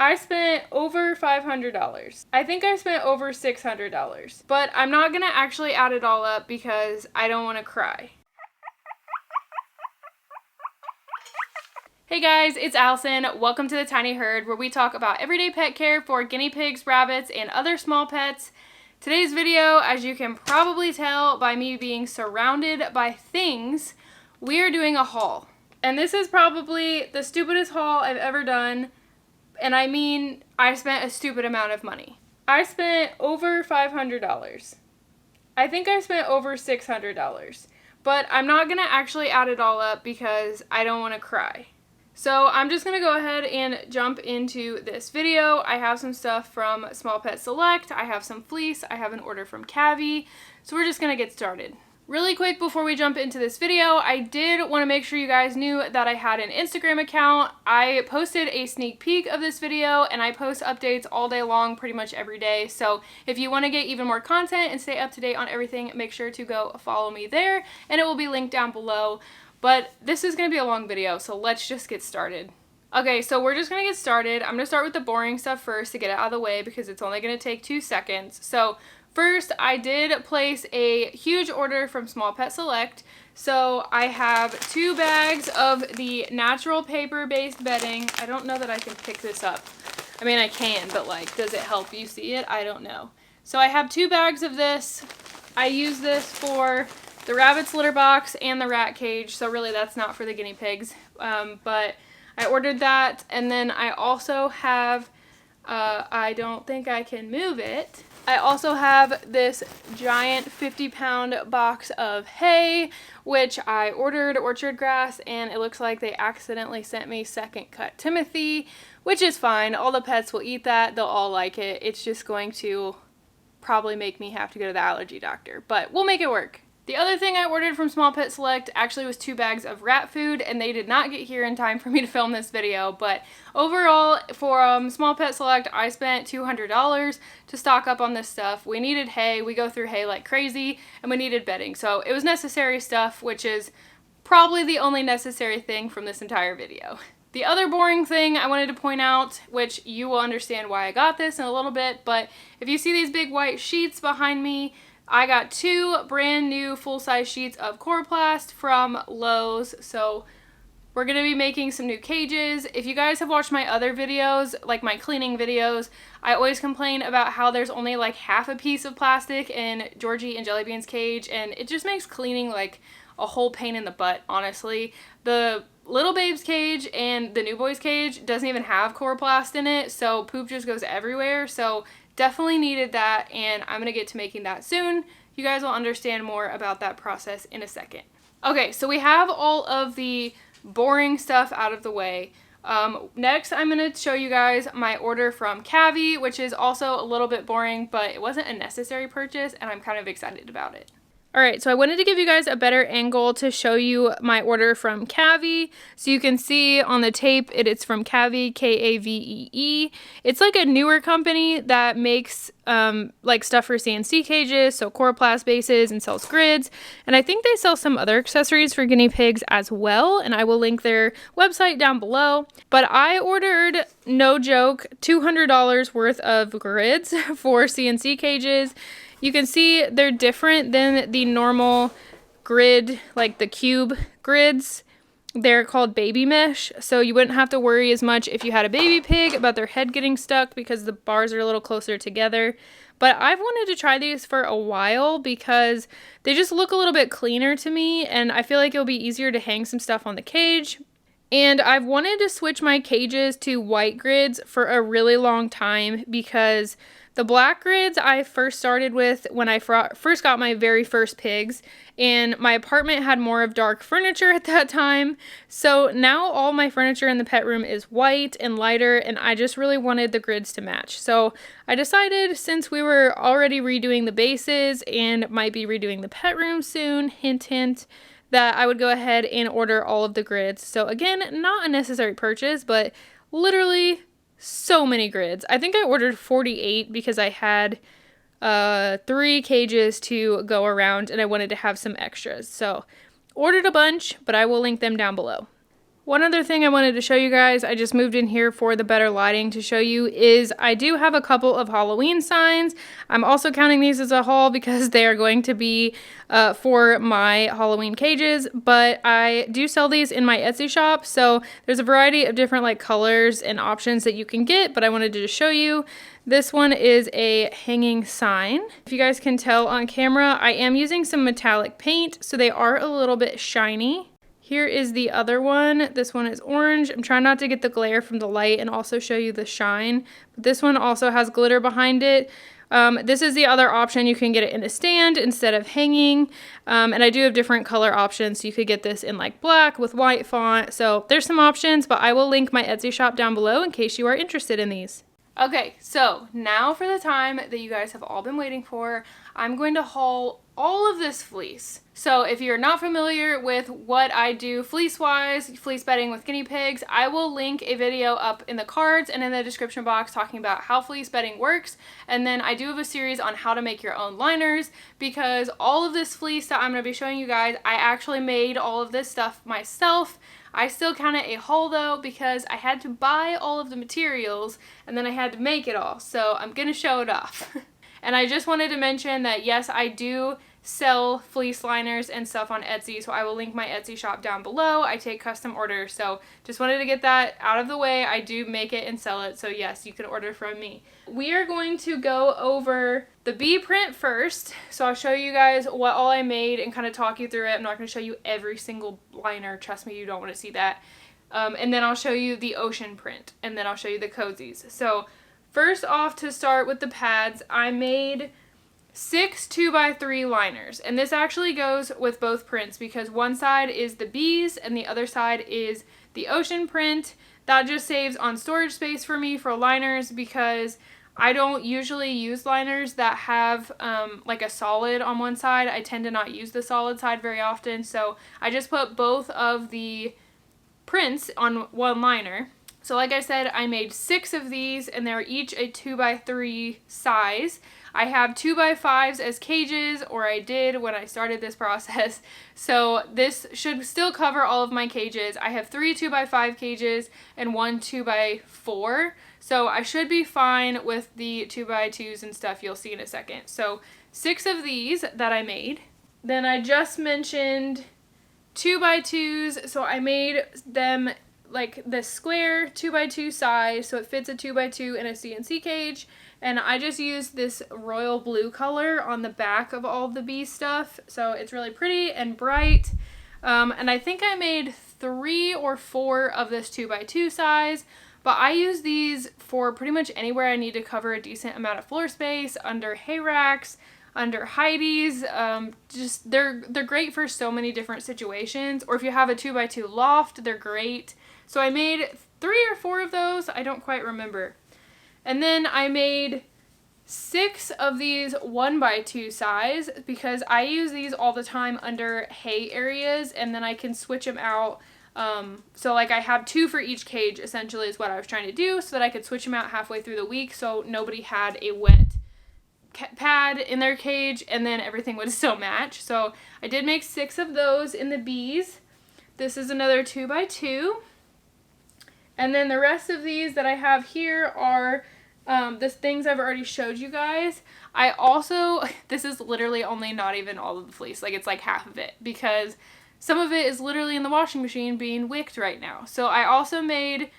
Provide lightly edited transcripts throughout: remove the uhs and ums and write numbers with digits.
I spent over $500. I think I spent over $600, but I'm not gonna actually add it all up because I don't want to cry. Hey guys, it's Allison. Welcome to the Tiny Herd, where we talk about everyday pet care for guinea pigs, rabbits, and other small pets. Today's video, as you can probably tell by me being surrounded by things, we are doing a haul. And this is probably the stupidest haul I've ever done. And I mean, I spent a stupid amount of money. I spent over $500. I think I spent over $600. But I'm not going to actually add it all up because I don't want to cry. So I'm just going to go ahead and jump into this video. I have some stuff from Small Pet Select. I have some fleece. I have an order from Kavee. So we're just going to get started. Really quick before we jump into this video, I did want to make sure you guys knew that I had an Instagram account. I posted a sneak peek of this video and I post updates all day long pretty much every day. So if you want to get even more content and stay up to date on everything, make sure to go follow me there and it will be linked down below. But this is going to be a long video, so let's just get started. Okay, so we're just going to get started. I'm going to start with the boring stuff first to get it out of the way because it's only going to take 2 seconds. So first, I did place a huge order from Small Pet Select. So I have 2 bags of the natural paper-based bedding. I don't know that I can pick this up. I mean, I can, but like, does it help you see it? I don't know. So I have 2 bags of this. I use this for the rabbit's litter box and the rat cage, so really that's not for the guinea pigs, but I ordered that. And then I also have, I don't think I can move it, I also have this giant 50-pound box of hay, which I ordered orchard grass, and it looks like they accidentally sent me second cut Timothy, which is fine. All the pets will eat that, they'll all like it. It's just going to probably make me have to go to the allergy doctor, but we'll make it work. The other thing I ordered from Small Pet Select actually was 2 bags of rat food, and they did not get here in time for me to film this video, but overall for Small Pet Select I spent $200 to stock up on this stuff. We needed hay, we go through hay like crazy, and we needed bedding, so it was necessary stuff, which is probably the only necessary thing from this entire video. The other boring thing I wanted to point out, which you will understand why I got this in a little bit, but if you see these big white sheets behind me, I got 2 brand new full-size sheets of Coroplast from Lowe's, so we're going to be making some new cages. If you guys have watched my other videos, like my cleaning videos, I always complain about how there's only like half a piece of plastic in Georgie and Jellybean's cage, and it just makes cleaning like a whole pain in the butt, honestly. The little babe's cage and the new boy's cage doesn't even have Coroplast in it, so poop just goes everywhere, so definitely needed that, and I'm gonna get to making that soon. You guys will understand more about that process in a second. Okay, so we have all of the boring stuff out of the way. Next, I'm gonna show you guys my order from Kavee, which is also a little bit boring, but it wasn't a necessary purchase, and I'm kind of excited about it. Alright, so I wanted to give you guys a better angle to show you my order from Kavee. So you can see on the tape, it's from Kavee, K-A-V-E-E. It's like a newer company that makes like stuff for CNC cages, so Coroplast bases, and sells grids. And I think they sell some other accessories for guinea pigs as well, and I will link their website down below. But I ordered, no joke, $200 worth of grids for CNC cages. You can see they're different than the normal grid, like the cube grids. They're called baby mesh, so you wouldn't have to worry as much if you had a baby pig about their head getting stuck because the bars are a little closer together. But I've wanted to try these for a while because they just look a little bit cleaner to me, and I feel like it'll be easier to hang some stuff on the cage. And I've wanted to switch my cages to white grids for a really long time because the black grids I first started with when I first got my very first pigs, and my apartment had more of dark furniture at that time. So now all my furniture in the pet room is white and lighter, and I just really wanted the grids to match. So I decided, since we were already redoing the bases and might be redoing the pet room soon, hint hint, that I would go ahead and order all of the grids. So again, not a necessary purchase, but literally so many grids. I think I ordered 48 because I had 3 cages to go around and I wanted to have some extras. So ordered a bunch, but I will link them down below. One other thing I wanted to show you guys, I just moved in here for the better lighting to show you, is I do have a couple of Halloween signs. I'm also counting these as a haul because they are going to be for my Halloween cages, but I do sell these in my Etsy shop, so there's a variety of different like colors and options that you can get, but I wanted to just show you. This one is a hanging sign. If you guys can tell on camera, I am using some metallic paint, so they are a little bit shiny. Here is the other one. This one is orange. I'm trying not to get the glare from the light and also show you the shine. But this one also has glitter behind it. This is the other option. You can get it in a stand instead of hanging. And I do have different color options. So you could get this in like black with white font. So there's some options, but I will link my Etsy shop down below in case you are interested in these. Okay, so now for the time that you guys have all been waiting for, I'm going to haul all of this fleece. So if you're not familiar with what I do fleece-wise, fleece bedding with guinea pigs, I will link a video up in the cards and in the description box talking about how fleece bedding works. And then I do have a series on how to make your own liners, because all of this fleece that I'm going to be showing you guys, I actually made all of this stuff myself. I still count it a haul though, because I had to buy all of the materials and then I had to make it all. So I'm going to show it off. And I just wanted to mention that yes, I do sell fleece liners and stuff on Etsy, so I will link my Etsy shop down below. I take custom orders, so just wanted to get that out of the way. I do make it and sell it, so yes, you can order from me. We are going to go over the bee print first, so I'll show you guys what all I made and kind of talk you through it. I'm not going to show you every single liner, trust me, you don't want to see that. And then I'll show you the ocean print, and then I'll show you the cozies. So first off, to start with the pads, I made 6 2x3 liners, and this actually goes with both prints because one side is the bees and the other side is the ocean print. That just saves on storage space for me for liners, because I don't usually use liners that have like a solid on one side. I tend to not use the solid side very often, so I just put both of the prints on one liner. So like I said, I made 6 of these, and they're each a 2x3 size. I have 2x5s as cages, or I did when I started this process. So this should still cover all of my cages. I have 3 2x5 cages and 1 2x4. So I should be fine with the 2x2s and stuff you'll see in a second. So 6 of these that I made. Then I just mentioned 2x2s. So I made them like the square 2x2 size, so it fits a 2x2 in a CNC cage. And I just used this royal blue color on the back of all of the bee stuff, so it's really pretty and bright. And I think I made 3 or 4 of this 2x2 size, but I use these for pretty much anywhere I need to cover a decent amount of floor space, under hay racks, under Heidi's. Just they're great for so many different situations, or if you have a 2x2 loft, they're great. So I made 3 or 4 of those, I don't quite remember. And then I made 6 of these 1x2 size, because I use these all the time under hay areas, and then I can switch them out. So like I have 2 for each cage essentially is what I was trying to do, so that I could switch them out halfway through the week so nobody had a wet pad in their cage and then everything would still match. So I did make 6 of those in the bees. This is another 2x2. And then the rest of these that I have here are the things I've already showed you guys. I also, this is literally only not even all of the fleece, like it's like half of it, because some of it is literally in the washing machine being wicked right now. So I also made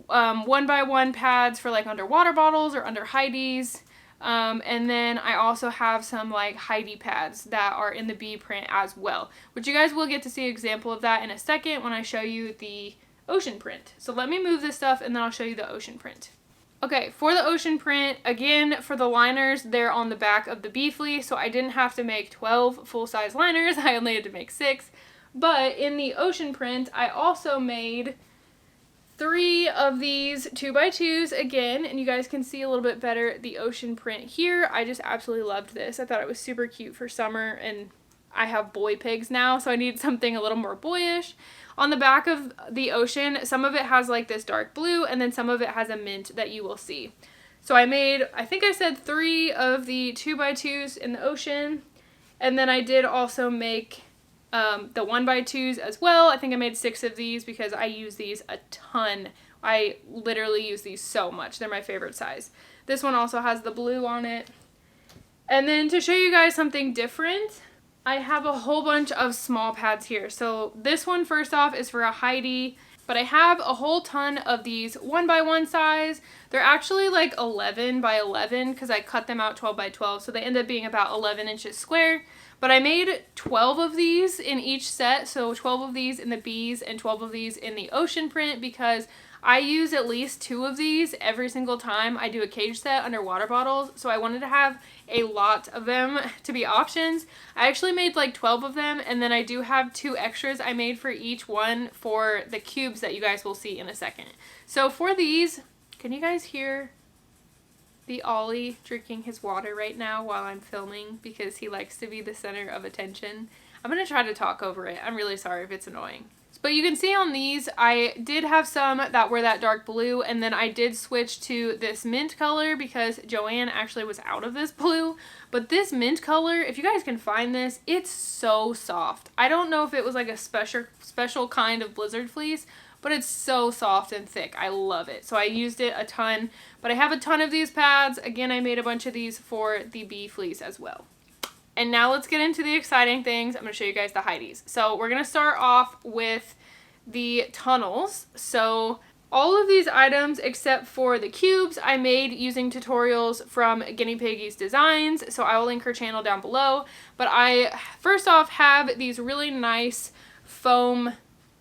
1x1 pads for like under water bottles or under Heidi's. And then I also have some like Heidi pads that are in the bee print as well, which you guys will get to see an example of that in a second when I show you the ocean print. So let me move this stuff and then I'll show you the ocean print. Okay, for the ocean print, again, for the liners, they're on the back of the bee fleece, so I didn't have to make 12 full-size liners, I only had to make 6. But in the ocean print, I also made 3 of these 2x2s again, and you guys can see a little bit better the ocean print here. I just absolutely loved this. I thought it was super cute for summer, and I have boy pigs now, so I need something a little more boyish. On the back of the ocean, some of it has like this dark blue, and then some of it has a mint that you will see. So I made, I think I said 3 of the 2x2s in the ocean, and then I did also make the 1x2s as well. I think I made 6 of these because I use these a ton. I literally use these so much. They're my favorite size. This one also has the blue on it. And then to show you guys something different, I have a whole bunch of small pads here. So this one, first off, is for a Heidi, but I have a whole ton of these 1x1 size. They're actually like 11x11 because I cut them out 12x12, so they end up being about 11 inches square. But I made 12 of these in each set, so 12 of these in the bees and 12 of these in the ocean print, because I use at least 2 of these every single time I do a cage set under water bottles, so I wanted to have a lot of them to be options. I actually made like 12 of them, and then I do have 2 extras I made for each one for the cubes that you guys will see in a second. So for these, can you guys hear the Ollie drinking his water right now while I'm filming because he likes to be the center of attention? I'm going to try to talk over it. I'm really sorry if it's annoying. But you can see on these, I did have some that were that dark blue, and then I did switch to this mint color because Joanne actually was out of this blue. But this mint color, if you guys can find this, it's so soft. I don't know if it was like a special kind of blizzard fleece, but it's so soft and thick. I love it. So I used it a ton, but I have a ton of these pads. Again, I made a bunch of these for the bee fleece as well. And now let's get into the exciting things. I'm going to show you guys the Heidis. So we're going to start off with the tunnels. So all of these items except for the cubes I made using tutorials from Guinea Piggy's Designs. So I will link her channel down below. But I first off have these really nice foam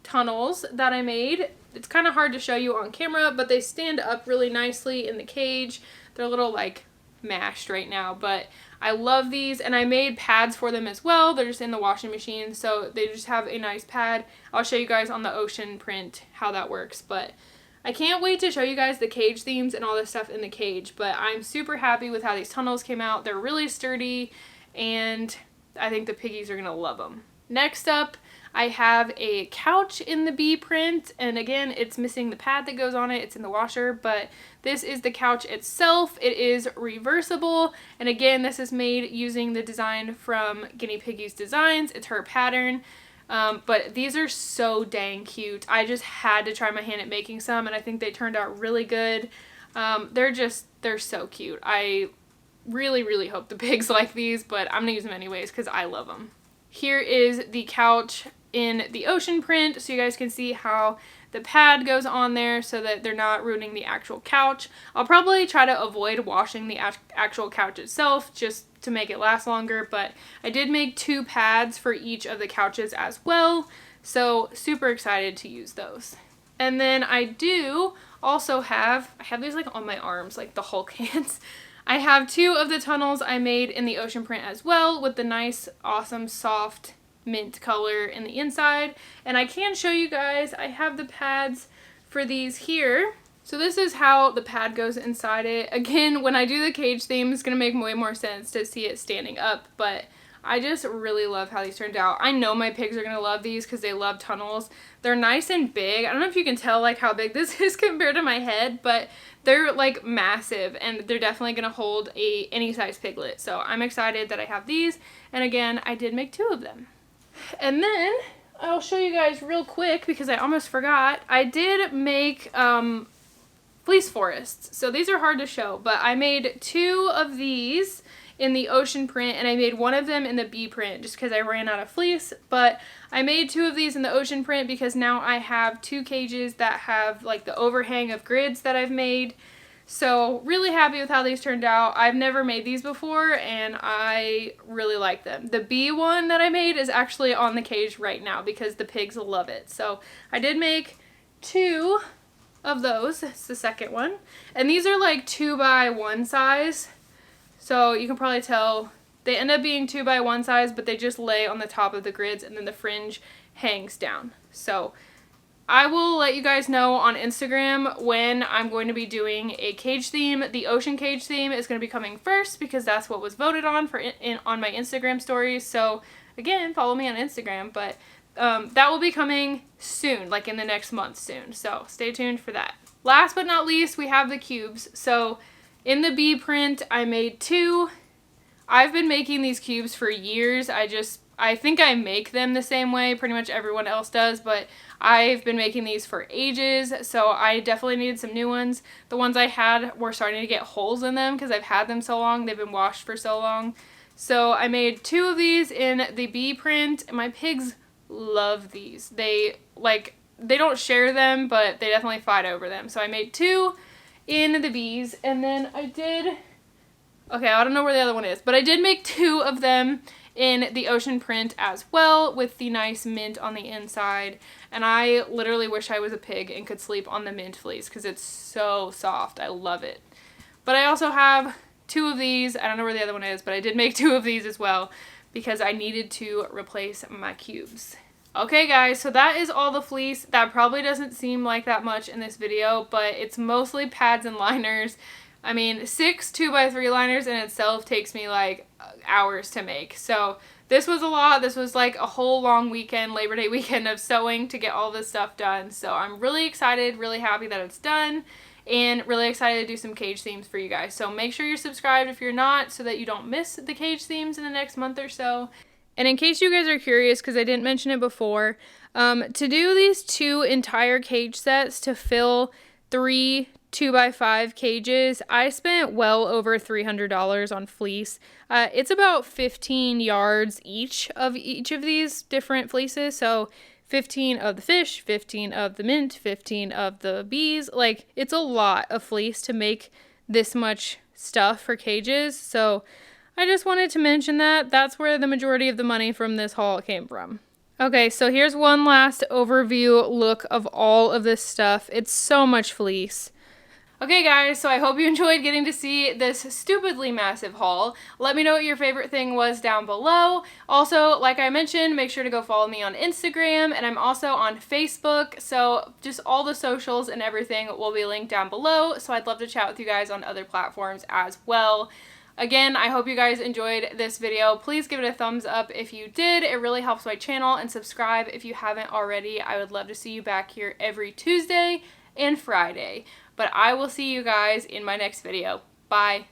tunnels that I made. It's kind of hard to show you on camera, but they stand up really nicely in the cage. They're a little like mashed right now, but I love these, and I made pads for them as well. They're just in the washing machine, so they just have a nice pad. I'll show you guys on the ocean print how that works, but I can't wait to show you guys the cage themes and all this stuff in the cage, but I'm super happy with how these tunnels came out. They're really sturdy, and I think the piggies are gonna love them. Next up, I have a couch in the bee print, and again, it's missing the pad that goes on it. It's in the washer, but this is the couch itself. It is reversible, and again, this is made using the design from Guinea Piggy's Designs. It's her pattern, but these are so dang cute. I just had to try my hand at making some, and I think they turned out really good. They're so cute. I really hope the pigs like these, but I'm gonna use them anyways because I love them. Here is the couch in the ocean print, so you guys can see how the pad goes on there so that they're not ruining the actual couch. I'll probably try to avoid washing the actual couch itself just to make it last longer, but I did make 2 pads for each of the couches as well, so super excited to use those. And then I do also I have these like on my arms, like the Hulk hands. I have 2 of the tunnels I made in the ocean print as well with the nice, awesome, soft mint color in the inside. And I can show you guys, I have the pads for these here. So this is how the pad goes inside it. Again, when I do the cage theme, it's going to make way more sense to see it standing up, but I just really love how these turned out. I know my pigs are going to love these because they love tunnels. They're nice and big. I don't know if you can tell like how big this is compared to my head, but they're like massive, and they're definitely going to hold any size piglet. So I'm excited that I have these. And again, I did make 2 of them. And then I'll show you guys real quick because I almost forgot. I did make fleece forests. So these are hard to show, but I made 2 of these in the ocean print, and I made 1 of them in the bee print just because I ran out of fleece. But I made 2 of these in the ocean print because now I have 2 cages that have like the overhang of grids that I've made. So really happy with how these turned out. I've never made these before, and I really like them. The bee one that I made is actually on the cage right now because the pigs love it. So I did make 2 of those. It's the second one. And these are like 2x1 size. So you can probably tell they end up being 2x1 size, but they just lay on the top of the grids, and then the fringe hangs down. So I will let you guys know on Instagram when I'm going to be doing a cage theme. The ocean cage theme is going to be coming first because that's what was voted on on my Instagram stories. So again, follow me on Instagram, but that will be coming soon, like in the next month soon. So stay tuned for that. Last but not least, we have the cubes. So in the bee print, I made 2. I've been making these cubes for years. I just I think I make them the same way pretty much everyone else does, but I've been making these for ages, so I definitely needed some new ones. The ones I had were starting to get holes in them because I've had them so long. They've been washed for so long. So I made 2 of these in the bee print, and my pigs love these. They don't share them, but they definitely fight over them. So I made 2 in the bees, and then I did, okay, I don't know where the other one is, but I did make 2 of them in the ocean print as well with the nice mint on the inside. And I literally wish I was a pig and could sleep on the mint fleece because it's so soft. I love it. But I also have 2 of these. I don't know where the other one is, but I did make 2 of these as well because I needed to replace my cubes. Okay guys, so that is all the fleece. That probably doesn't seem like that much in this video, but it's mostly pads and liners. I mean, 6 2x3 liners in itself takes me like hours to make. So this was a lot. This was like a whole long weekend, Labor Day weekend of sewing to get all this stuff done. So I'm really excited, really happy that it's done, and really excited to do some cage themes for you guys. So make sure you're subscribed if you're not so that you don't miss the cage themes in the next month or so. And in case you guys are curious, because I didn't mention it before, to do these 2 entire cage sets to fill 3 2x5 cages, I spent well over $300 on fleece. It's about 15 yards each of these different fleeces. So 15 of the fish, 15 of the mint, 15 of the bees. Like, it's a lot of fleece to make this much stuff for cages. So I just wanted to mention that. That's where the majority of the money from this haul came from. Okay, so here's one last overview look of all of this stuff. It's so much fleece. Okay guys, so I hope you enjoyed getting to see this stupidly massive haul. Let me know what your favorite thing was down below. Also, like I mentioned, make sure to go follow me on Instagram, and I'm also on Facebook, so just all the socials and everything will be linked down below, so I'd love to chat with you guys on other platforms as well. Again, I hope you guys enjoyed this video. Please give it a thumbs up if you did. It really helps my channel, and subscribe if you haven't already. I would love to see you back here every Tuesday and Friday. But I will see you guys in my next video. Bye.